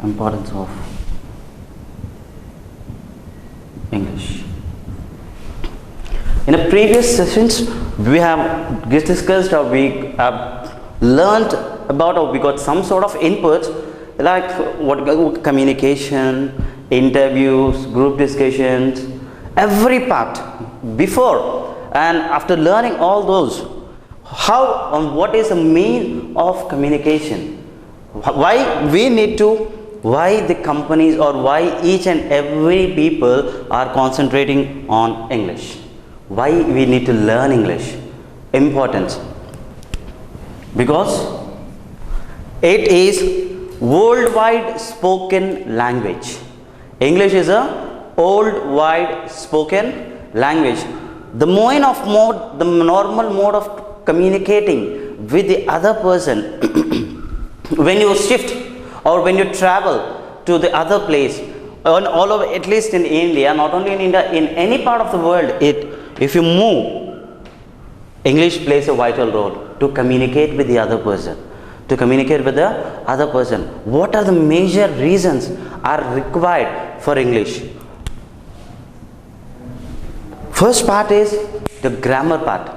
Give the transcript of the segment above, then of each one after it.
Importance of English. In the previous sessions, we have discussed or we have learned about, or we got some sort of inputs like what communication, interviews, group discussions, every part. Before and after learning all those, how and what is the mean of communication? Why we need to? Why the companies or why each and every people are concentrating on English? Why we need to learn English? Importance. Because it is worldwide spoken language. English is a worldwide spoken language. The normal mode of communicating with the other person when you shift or when you travel to the other place, all over, at least in India, not only in India, in any part of the world, if you move, English plays a vital role to communicate with the other person. What are the major reasons are required for English? First part is the grammar part.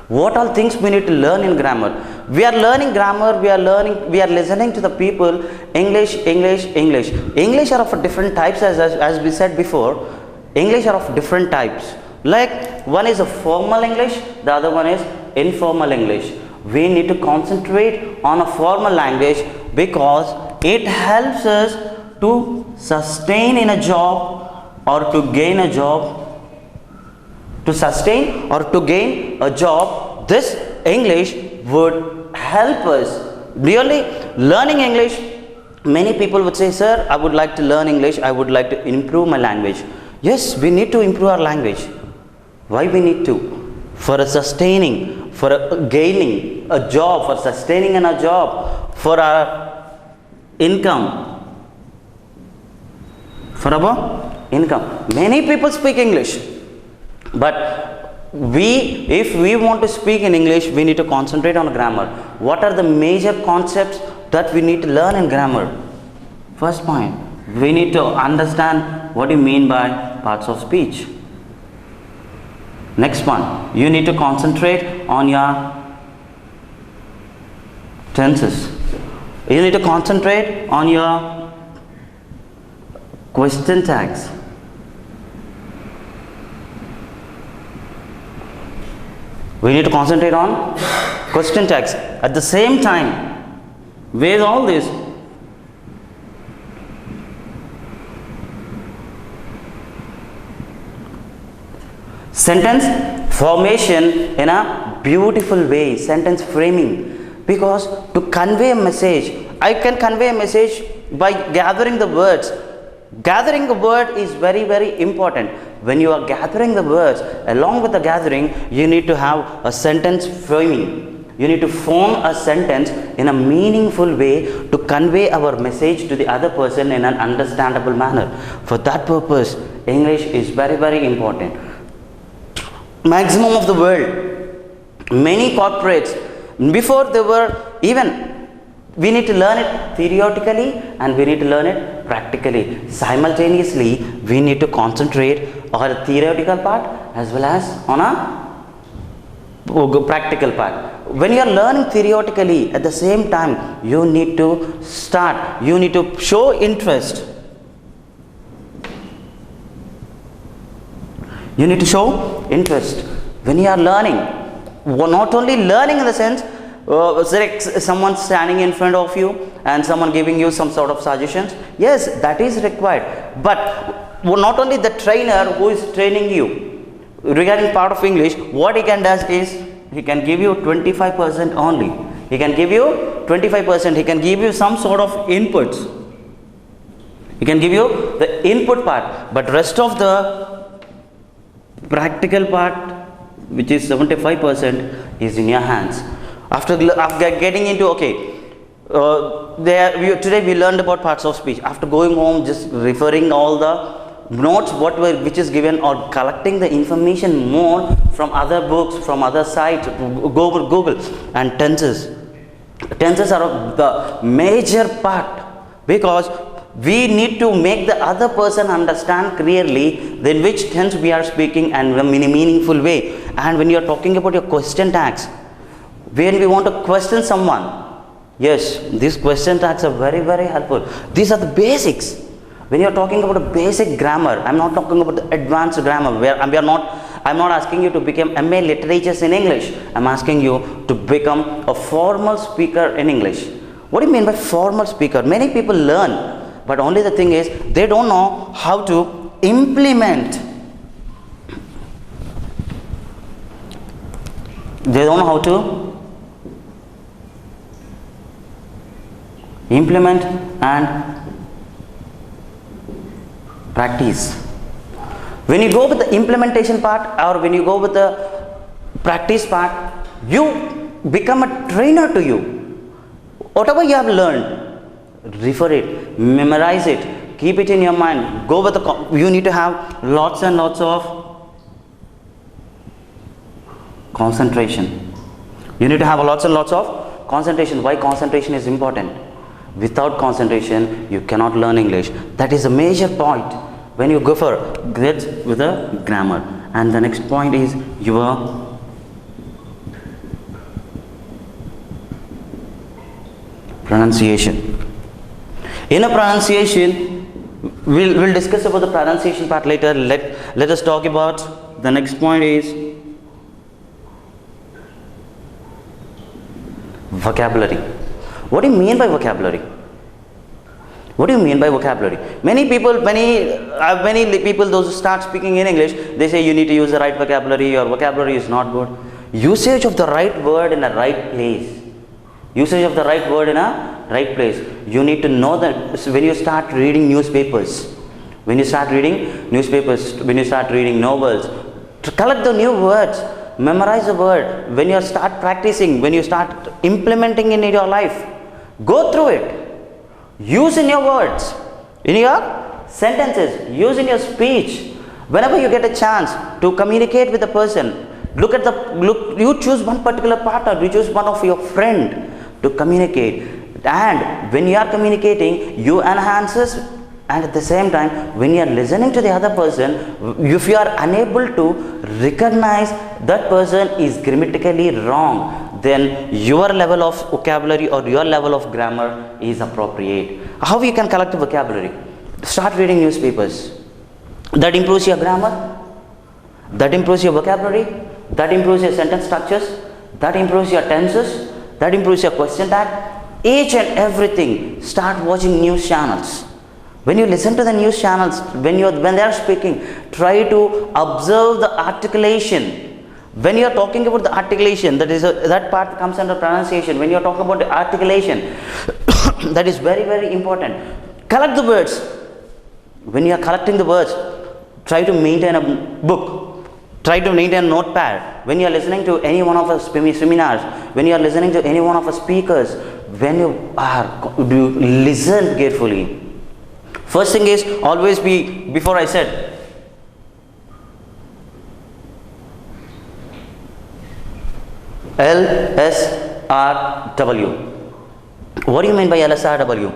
What all things we need to learn in grammar? We are learning grammar, we are listening to the people, English. English are of different types, as we said before. English are of different types. Like one is a formal English, the other one is informal English. We need to concentrate on a formal language because it helps us to sustain in a job or to gain a job. To sustain or to gain a job, this English would help us. Really, learning English, many people would say, sir, I would like to learn English, I would like to improve my language. Yes, we need to improve our language. Why we need to? For a sustaining, for a gaining a job, for sustaining in a job, for our income. For our income. Many people speak English. But if we want to speak in English, we need to concentrate on grammar. What are the major concepts that we need to learn in grammar? First point, we need to understand what you mean by parts of speech. Next one, you need to concentrate on your tenses. You need to concentrate on your question tags. We need to concentrate on question tags. At the same time, with all this, sentence formation in a beautiful way, sentence framing. Because to convey a message, I can convey a message by gathering the words. Gathering a word is very, very important. When you are gathering the words, along with the gathering, you need to have a sentence framing. You need to form a sentence in a meaningful way to convey our message to the other person in an understandable manner. For that purpose, English is very, very important. Maximum of the world, many corporates, before they were even, we need to learn it theoretically and we need to learn it practically. Simultaneously, we need to concentrate on a theoretical part as well as on a practical part. When you are learning theoretically, at the same time, you need to show interest. You need to show interest. When you are learning, not only learning in the sense, someone standing in front of you and someone giving you some sort of suggestions, yes, that is required. But not only the trainer who is training you regarding part of English, what he can do is he can give you 25% only. He can give you 25%. He can give you some sort of inputs. He can give you the input part, but rest of the practical part, which is 75%, is in your hands. After getting into, today we learned about parts of speech. After going home, just referring all the notes which is given, or collecting the information more from other books, from other sites, Google. And tenses are the major part, because we need to make the other person understand clearly then which tense we are speaking and in a meaningful way. And when you are talking about your question tags, when we want to question someone, yes, these question tags are very, very helpful. These are the basics. When you are talking about a basic grammar, I'm not talking about the advanced grammar where I'm not asking you to become MA literatures in English. I'm asking you to become a formal speaker in English. What do you mean by formal speaker? Many people learn, but only the thing is they don't know how to implement. They don't know how to implement and practice. When you go with the implementation part, or when you go with the practice part, you become a trainer to you. Whatever you have learned, refer it, memorize it, keep it in your mind. Go with you need to have lots and lots of concentration. You need to have lots and lots of concentration. Why concentration is important? Without concentration, you cannot learn English. That is a major point when you go for grades with the grammar. And the next point is your pronunciation. In a pronunciation, we'll discuss about the pronunciation part later. Let us talk about the next point is vocabulary. What do you mean by vocabulary? What do you mean by vocabulary? Many people, those who start speaking in English, they say you need to use the right vocabulary, your vocabulary is not good. Usage of the right word in a right place. Usage of the right word in a right place. You need to know that when you start reading newspapers, when you start reading novels, to collect the new words, memorize the word. When you start practicing, when you start implementing in your life, go through it. Use in your words, in your sentences, use in your speech. Whenever you get a chance to communicate with a person, you choose one particular partner, you choose one of your friend to communicate. And when you are communicating, you enhance this. And at the same time, when you are listening to the other person, if you are unable to recognize that person is grammatically wrong, then your level of vocabulary or your level of grammar is appropriate. How you can collect the vocabulary? Start reading newspapers. That improves your grammar, that improves your vocabulary, that improves your sentence structures, that improves your tenses, that improves your question tag. Each and everything. Start watching news channels. When you listen to the news channels, when they are speaking, try to observe the articulation. When you are talking about the articulation, that part comes under pronunciation. When you are talking about the articulation, that is very, very important. Collect the words. When you are collecting the words, try to maintain a book. Try to maintain a notepad. When you are listening to any one of our seminars, when you are listening to any one of our speakers, listen carefully. First thing is always before I said, LSRW. What do you mean by LSRW?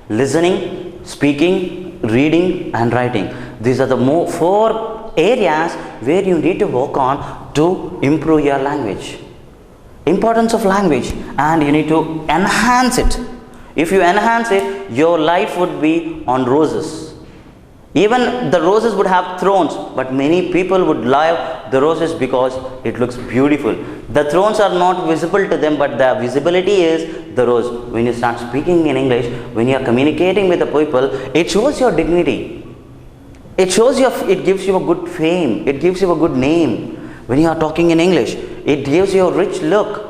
Listening, speaking, reading and writing. These are the 4 areas where you need to work on to improve your language. Importance of language, and you need to enhance it. If you enhance it, your life would be on roses. Even the roses would have thorns, but many people would love the roses because it looks beautiful. The thorns are not visible to them, but the visibility is the rose. When you start speaking in English, when you are communicating with the people, it shows your dignity. It gives you a good fame. It gives you a good name. When you are talking in English, it gives you a rich look.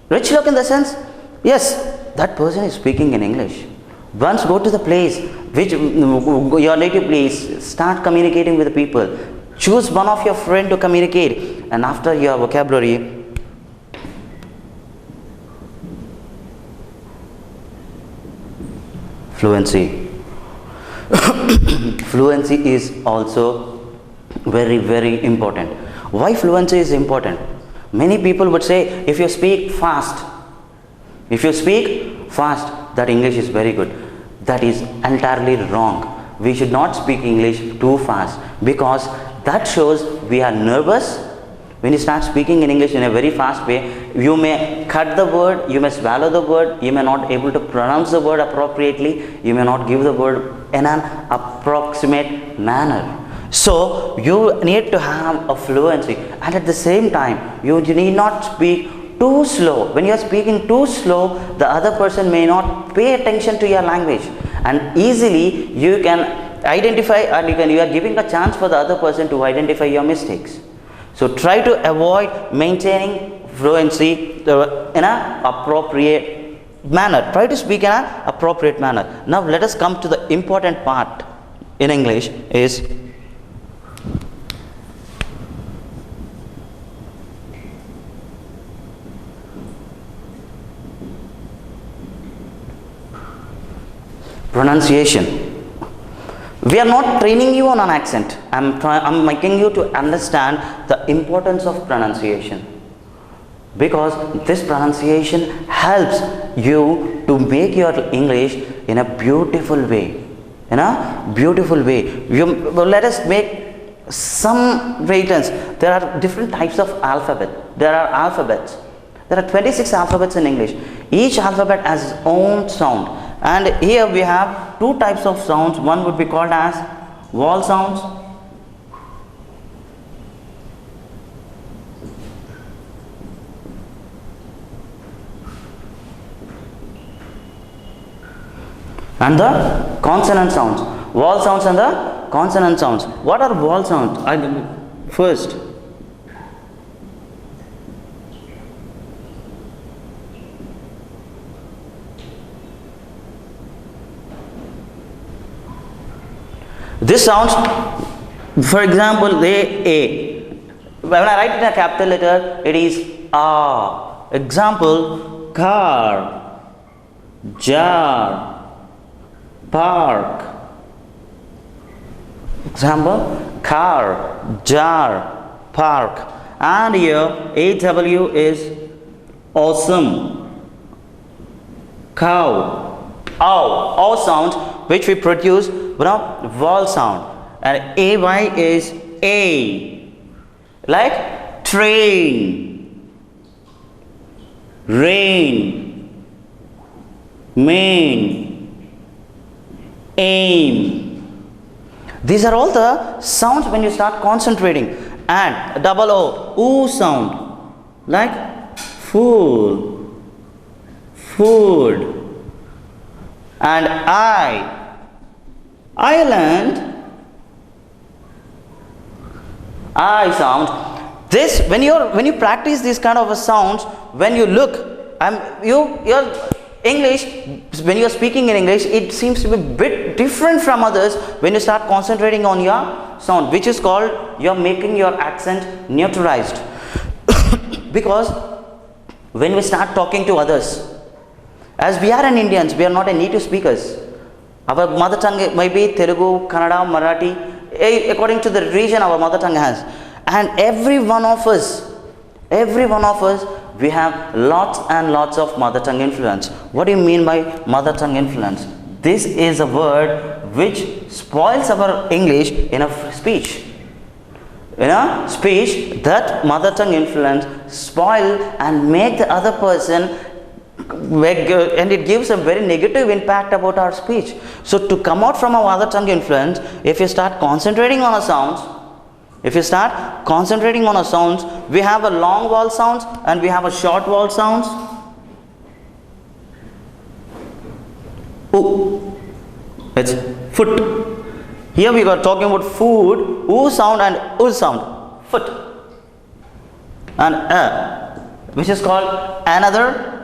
Rich look in the sense, yes, that person is speaking in English. Once go to the place, your native place, start communicating with the people. Choose one of your friends to communicate, and after your vocabulary, fluency. Fluency is also very important. Why fluency is important? Many people would say, if you speak fast, that English is very good. That is entirely wrong. We should not speak English too fast, because that shows we are nervous. When you start speaking in English in a very fast way, you may cut the word, you may swallow the word, you may not able to pronounce the word appropriately, you may not give the word in an approximate manner. So you need to have a fluency, and at the same time you need not speak too slow. When you are speaking too slow, the other person may not pay attention to your language, and easily you can identify, and you are giving a chance for the other person to identify your mistakes. So try to avoid maintaining fluency in an appropriate manner. Try to speak in an appropriate manner. Now let us come to the important part in English is pronunciation. We are not training you on an accent. I'm making you to understand the importance of pronunciation, because this pronunciation helps you to make your English in a beautiful way. Let us make some patterns. There are different types of alphabet. There are alphabets. There are 26 alphabets in English. Each alphabet has its own sound. And here we have two types of sounds. One would be called as vowel sounds, and the consonant sounds. Vowel sounds and the consonant sounds. What are vowel sounds? First, this sounds, for example, A. When I write in a capital letter, it is A. Example, car, jar, park. Example, car, jar, park. And here AW is awesome, cow, ow sounds which we produce vowel sound. And AY is A, like train, rain, main, aim. These are all the sounds when you start concentrating. And double O, oo sound, like fool, food. And island, I sound. This, when you practice these kind of sounds, when you look, your English, when you are speaking in English, it seems to be a bit different from others when you start concentrating on your sound, which is called you're making your accent neutralized. Because when we start talking to others, as we are an Indians, we are not a native speakers. Our mother tongue may be Telugu, Kannada, Marathi, according to the region our mother tongue has. And every one of us, we have lots and lots of mother tongue influence. What do you mean by mother tongue influence? This is a word which spoils our English in a speech. In a speech, that mother tongue influence spoil and make the other person, and it gives a very negative impact about our speech. So to come out from our mother tongue influence, if you start concentrating on a sounds, we have a long vowel sounds and we have a short vowel sounds. Oo, it's foot. Here we are talking about food, oo sound and ul sound, foot. And which is called another,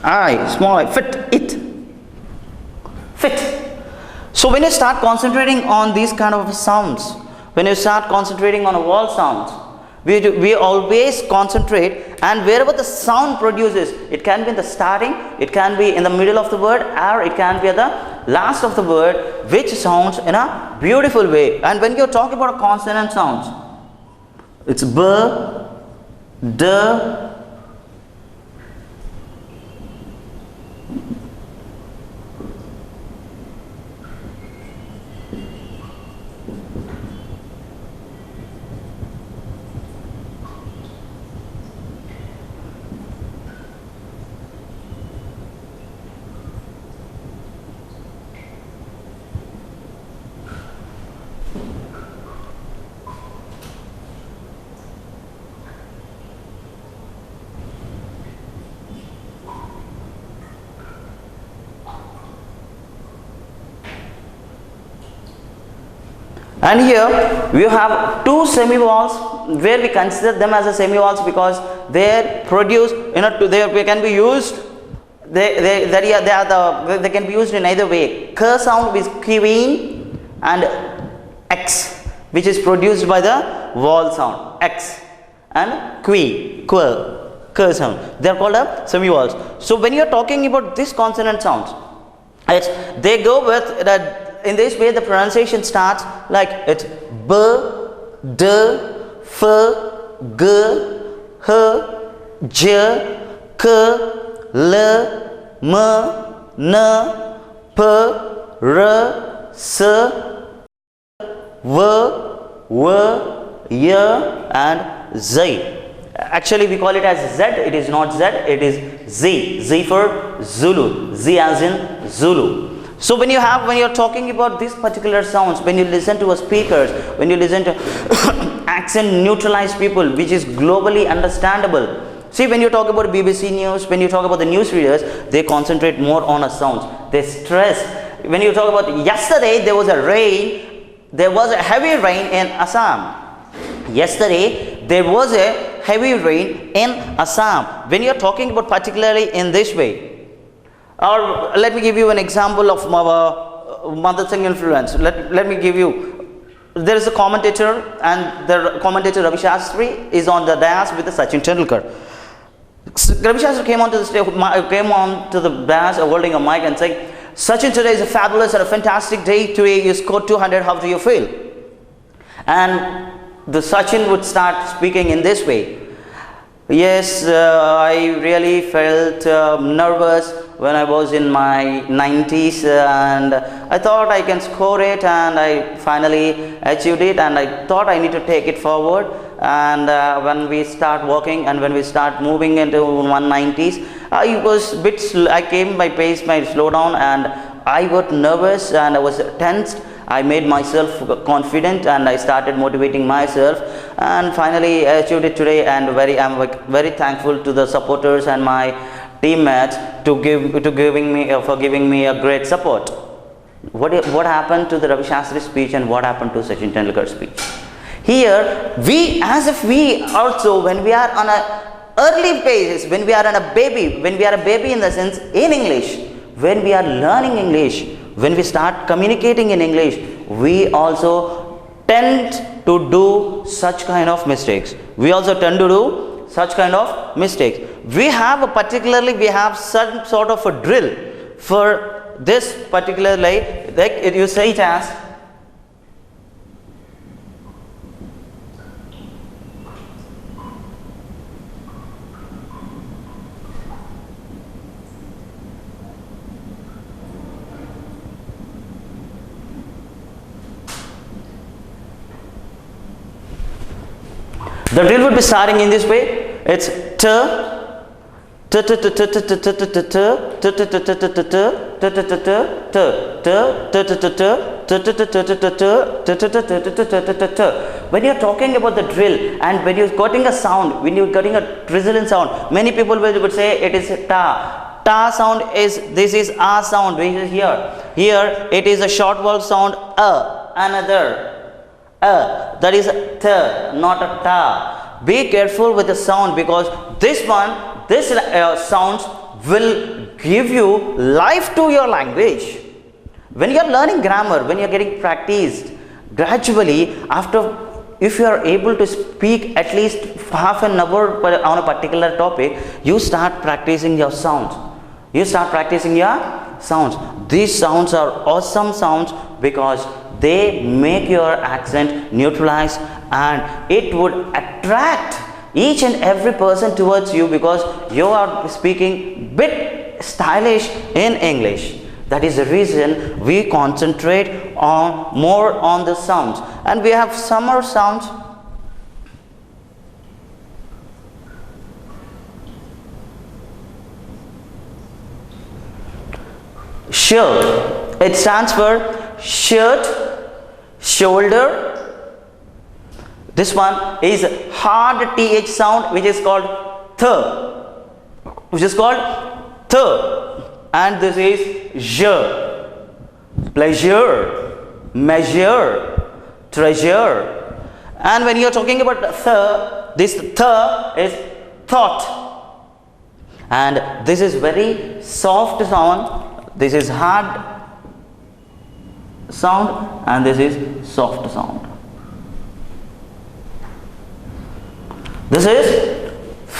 I, small I, fit, it, fit. So when you start concentrating on these kind of sounds, when you start concentrating on vowel sounds, We always concentrate, and wherever the sound produces, it can be in the starting, it can be in the middle of the word, or it can be at the last of the word, which sounds in a beautiful way. And when you're talking about consonant sounds, it's b, d, and here we have two semivowels, where we consider them as a semivowels because they produce, they can be used, they can be used in either way. K sound is queen, and X, which is produced by the vowel sound X, and K sound. They are called a semivowels. So when you are talking about this consonant sounds, they go with that. In this way, the pronunciation starts like it's b, d, f, g, h, j, k, l, m, n, p, r, s, v, y, and z. Actually, we call it as Z. It is not Z. It is Z. Z for Zulu. Z as in Zulu. So when you're talking about these particular sounds, when you listen to a speakers, when you listen to accent neutralized people, which is globally understandable. See, when you talk about BBC News, when you talk about the news readers, they concentrate more on a sounds. They stress. When you talk about yesterday, there was a heavy rain in Assam. Yesterday, there was a heavy rain in Assam. When you're talking about particularly in this way, or let me give you an example of our mother tongue influence. Let me give you, there is a commentator, and the commentator Ravi Shastri is on the dais with the Sachin Tendulkar. Ravi Shastri came on to the dais holding a mic and saying, Sachin, today is a fabulous and a fantastic day. Today you scored 200. How do you feel? And the Sachin would start speaking in this way. Yes, I really felt nervous when I was in my 90s, and I thought I can score it, and I finally achieved it, and I thought I need to take it forward. And when we start walking and when we start moving into 190s, I was a bit I came my pace might slow down, and I got nervous and I was tensed. I made myself confident and I started motivating myself, and finally I achieved it today. And I'm very thankful to the supporters and my teammates for giving me a great support. What happened to the Ravi Shastri speech and what happened to Sachin Tendulkar's speech? Here we also, when we are on a early phases, when we are a baby in the sense in English, when we are learning English, when we start communicating in English, we also tend to do such kind of mistakes. We have some sort of a drill for this particular, like you say it as the drill would be starting in this way. It's t, when you're talking about the drill and when you're getting a sound, when you're getting a resonant sound, many people would say it is ta. Ta sound is, this is a sound, which is here. Here it is a short vowel sound a, another. That is th, not a ta. Be careful with the sound, because this sounds will give you life to your language. When you are learning grammar, when you are getting practiced, gradually after if you are able to speak at least half an hour on a particular topic, you start practicing your sounds. You start practicing your sounds. These sounds are awesome sounds because they make your accent neutralized, and it would attract each and every person towards you because you are speaking bit stylish in English. That is the reason we concentrate on more on the sounds, and we have some more sounds. Shirt. It stands for shirt, shoulder. This one is hard th sound, which is called th, and this is je. Pleasure, measure, treasure. And when you are talking about this th is thought, and this is very soft sound. This is hard sound, and this is soft sound. This is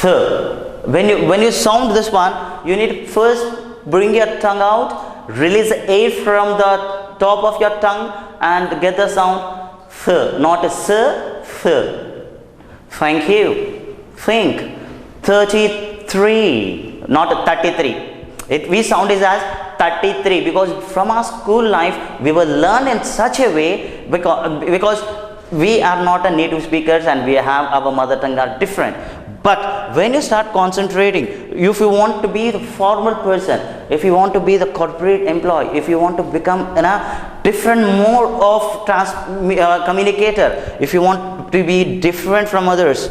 th. When you sound this one, you need first bring your tongue out, release air from the top of your tongue, and get the sound th, not a s, th. Thank you. Think. 33, not 33. We sound it as 33 because from our school life we were learned in such a way because we are not a native speakers and we have our mother tongue are different. But when you start concentrating, if you want to be the formal person, if you want to be the corporate employee, if you want to become a different mode of communicator, if you want to be different from others,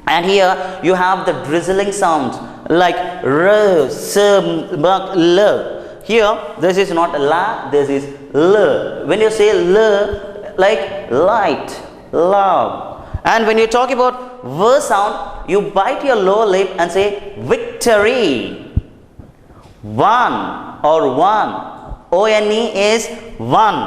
and here you have the drizzling sounds like r, s, m, l. Here this is not la, this is l. When you say l, like light, love. And when you talk about v sound, you bite your lower lip and say victory. One or one. O-N-E is one.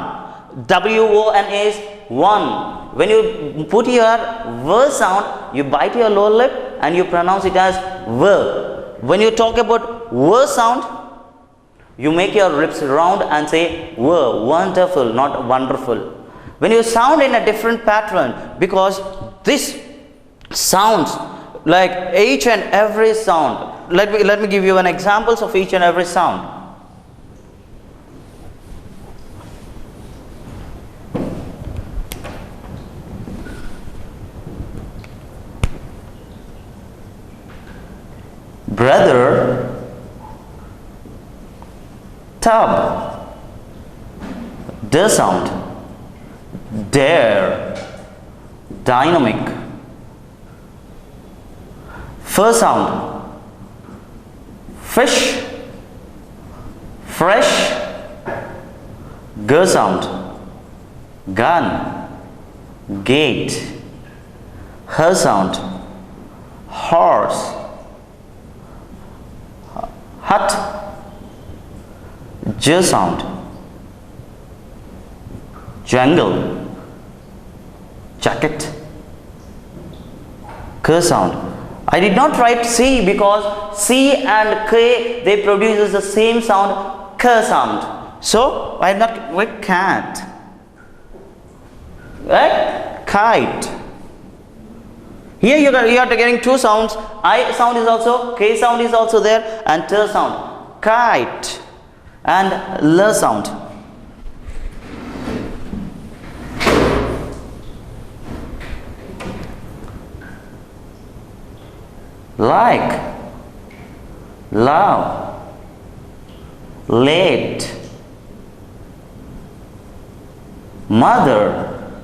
W-O-N is one. When you put your v sound, you bite your lower lip and you pronounce it as v. When you talk about v sound, you make your lips round and say v, wonderful, not wonderful. When you sound in a different pattern, because this sounds like each and every sound. Let me give you an examples of each and every sound. Brother, tub, the sound, dare, dynamic. First sound, fish, fresh. G sound, gun, gate. H sound, horse, hut. J sound, jungle, jacket. K sound. I did not write C because C and K, they produces the same sound, K sound. So I have not written cat. Right? Kite. Here you are getting two sounds. I sound is also, K sound is also there, and T sound. Kite and L sound. Like, love, late, mother,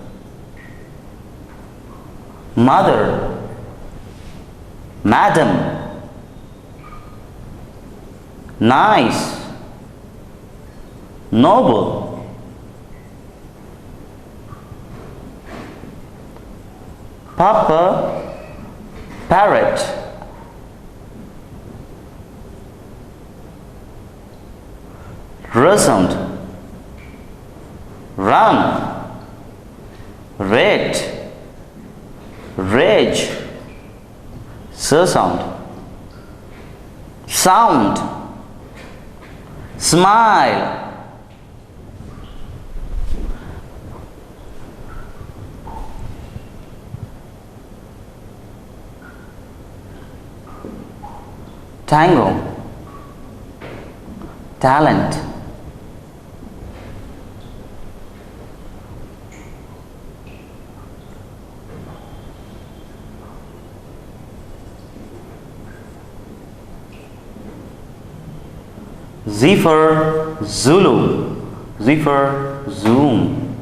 mother, madam, nice, noble, papa, parrot. R sound, run, red, Rage. Sound. Sound. Smile. Tango. Talent. Z for Zulu. Z for Zoom.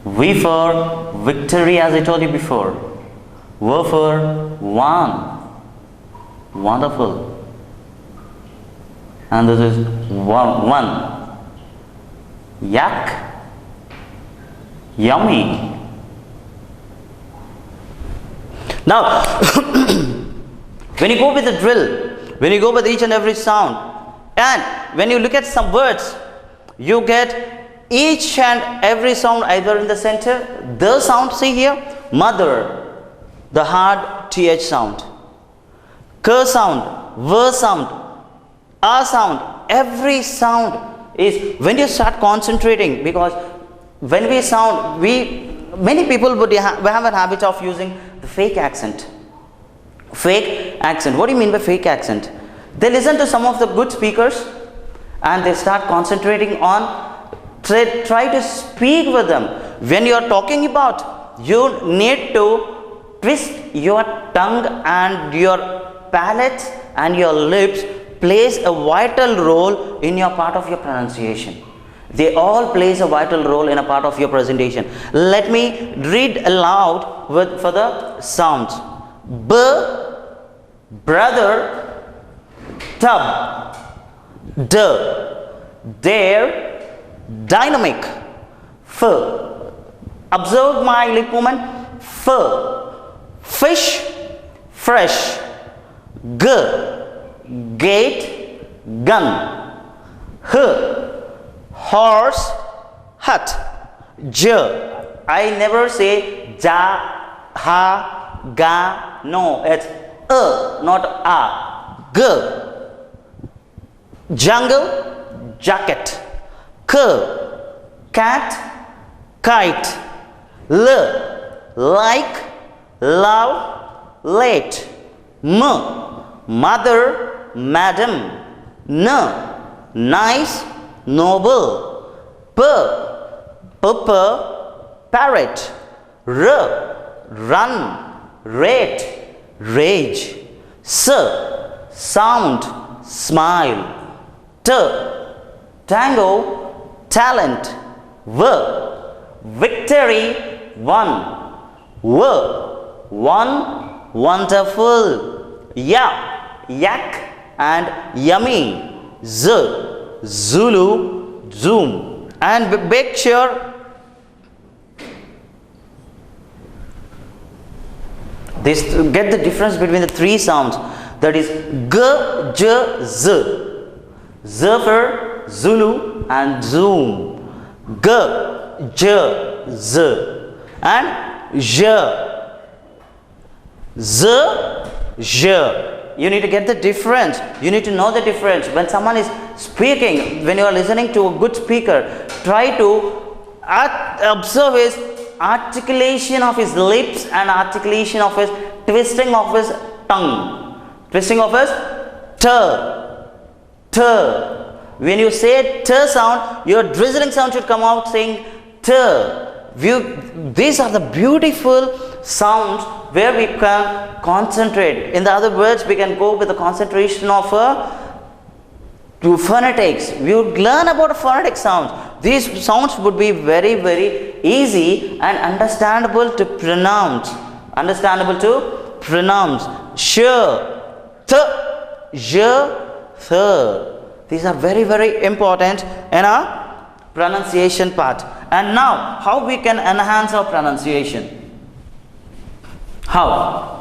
V for victory, as I told you before. W for one. Wonderful. And this is one. Yak. Yummy. Now, when you go with the drill, when you go with each and every sound, and when you look at some words, you get each and every sound either in the center, the sound, see here, mother, the hard th sound, k sound, v sound, a sound, every sound is, when you start concentrating, because when we sound, many people would have a habit of using the fake accent. Fake accent. What do you mean by fake accent? They listen to some of the good speakers and they start concentrating on, try to speak with them. When you are talking about, you need to twist your tongue and your palate and your lips plays a vital role in your part of your pronunciation. They all plays a vital role in a part of your presentation. Let me read aloud for the sounds. B, brother, tub, d, there, dynamic, f, observe my lip movement, f, fish, fresh, g, gate, gun, h, horse, hut, j, I never say ja, ha, ga, no, it's not a, g, jungle, jacket, k, cat, kite, l, like, love, late, m, mother, madam, n, nice, noble, p, parrot, r, run, rate, rage, s, sound, smile, t, tango, talent, v, victory, one, one, wonderful, ya, yak and yummy, z, Zulu, zoom, and make sure this, get the difference between the three sounds, that is g, j, z, z for Zulu and zoom, g, j, z, and j, z, j. You need to get the difference. You need to know the difference. When someone is speaking, when you are listening to a good speaker, try to observe his articulation of his lips and articulation of his twisting of his tongue. Twisting of his t, t. When you say t sound, your drizzling sound should come out saying t. These are the beautiful sounds where we can concentrate. In the other words, we can go with the concentration of to phonetics. We would learn about phonetic sounds. These sounds would be very, very easy and understandable to pronounce. Understandable to pronounce. Sh, th, j, th. These are very, very important in our pronunciation part. And now, how we can enhance our pronunciation? How?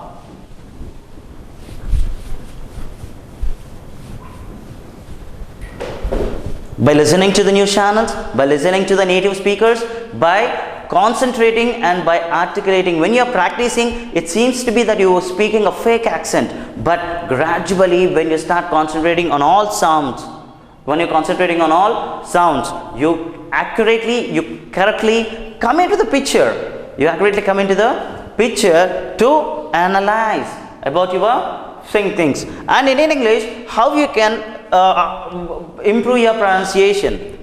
By listening to the news channels, by listening to the native speakers, by concentrating and by articulating. When you are practicing, it seems to be that you are speaking a fake accent, but gradually when you start concentrating on all sounds, when you're concentrating on all sounds, you accurately, you correctly come into the picture. You accurately come into the picture to analyze about your saying things. And in English, how you can improve your pronunciation.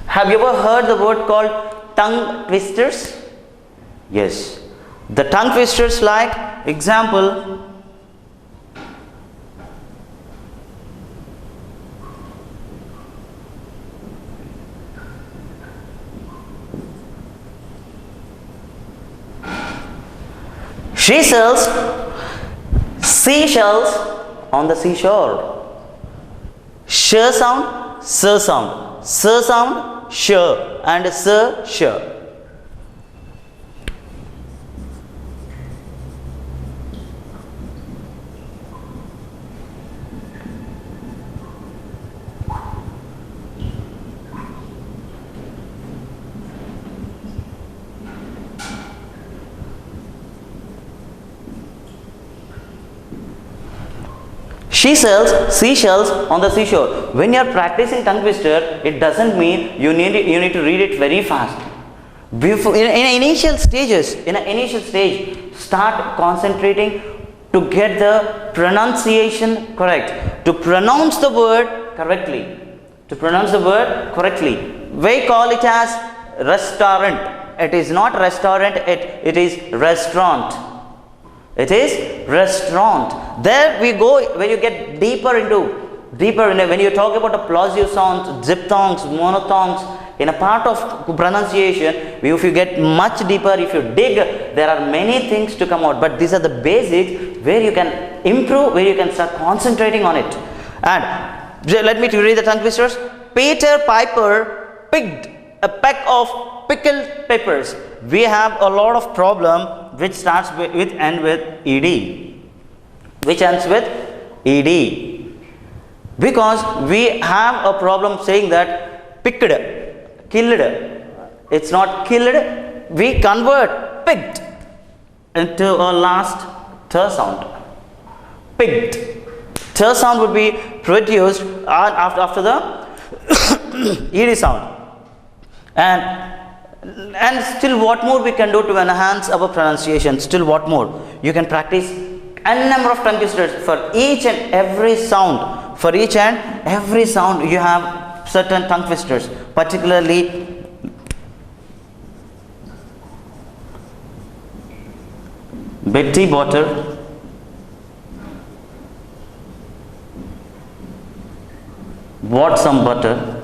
Have you ever heard the word called tongue twisters? Yes. The tongue twisters, like example, she sells seashells on the seashore. Sh sound, sir sound, sir sound, sh, and sir, sh. She sells seashells on the seashore. When you are practicing tongue twister, it doesn't mean you need to read it very fast. Before, in initial stages, in an initial stage, start concentrating to get the pronunciation correct, to pronounce the word correctly. To pronounce the word correctly. We call it as restaurant. It is not restaurant, it is restaurant. It is restaurant. There we go, when you get deeper into, when you talk about the plosive sounds, diphthongs, monophthongs, in a part of pronunciation, if you get much deeper, if you dig, there are many things to come out. But these are the basics where you can improve, where you can start concentrating on it. And let me read the tongue twisters. Peter Piper picked a peck of pickled peppers. We have a lot of problem which starts with end with ed, which ends with ed, because we have a problem saying that picked, killed. It's not killed. We convert picked into a last t sound. Picked. T sound would be produced after the ed sound. And still what more we can do to enhance our pronunciation? Still what more? You can practice n number of tongue twisters for each and every sound. For each and every sound you have certain tongue twisters. Particularly Betty Butter, bought some butter.